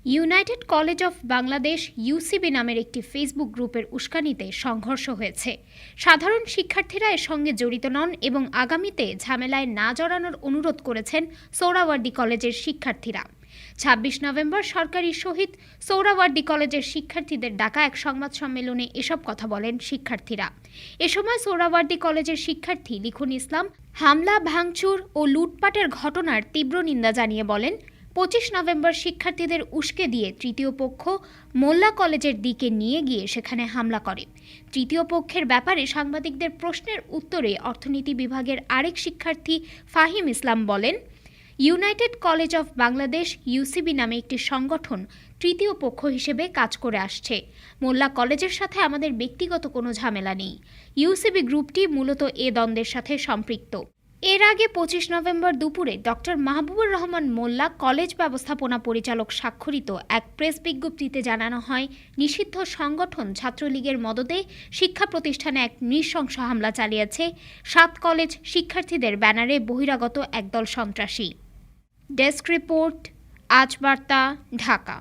United college of Bangladesh UCB নামের একটি Facebook গ্রুপের উস্কানিতে সংঘর্ষ হয়েছে। সাধারণ শিক্ষার্থীরা এর সঙ্গে জড়িত নন এবং আগামীতে ঝামেলায় না জড়ানোর অনুরোধ করেছেন সোহরাওয়ার্দী কলেজের শিক্ষার্থীরা। ২৬ নভেম্বর সরকারি শহীদ সোহরাওয়ার্দী কলেজের শিক্ষার্থীদের ডাকা এক সংবাদ সম্মেলনে এসব কথা বলেন শিক্ষার্থীরা। এ সময় সোহরাওয়ার্দী কলেজের শিক্ষার্থী লিখন ইসলাম হামলা, ভাঙচুর ও লুটপাটের ঘটনার তীব্র নিন্দা জানিয়ে বলেন, ২৫ নভেম্বর শিক্ষার্থীদের উস্কে দিয়ে তৃতীয় পক্ষ মোল্লা কলেজের দিকে নিয়ে গিয়ে সেখানে হামলা করে। তৃতীয় পক্ষের ব্যাপারে সাংবাদিকদের প্রশ্নের উত্তরে অর্থনীতি বিভাগের আরেক শিক্ষার্থী ফাহিম ইসলাম বলেন, United college of Bangladesh UCB নামে একটি সংগঠন তৃতীয় পক্ষ হিসেবে কাজ করে আসছে। মোল্লা কলেজের সাথে আমাদের ব্যক্তিগত কোনো ঝামেলা নেই। ইউসিবি গ্রুপটি মূলত এ দ্বন্দ্বের সাথে সম্পৃক্ত। এর আগে ২৫ নভেম্বর দুপুরে ডক্টর মাহবুবুর রহমান মোল্লা কলেজ ব্যবস্থাপনা পরিচালক স্বাক্ষরিত এক প্রেস বিজ্ঞপ্তিতে জানানো হয়, নিষিদ্ধ সংগঠন ছাত্রলীগের মদদে শিক্ষা প্রতিষ্ঠানে এক নৃশংস হামলা চালিয়েছে ৭ কলেজ শিক্ষার্থীদের ব্যানারে বহিরাগত একদল সন্ত্রাসী। ডেস্ক রিপোর্ট, আজ বার্তা, ঢাকা।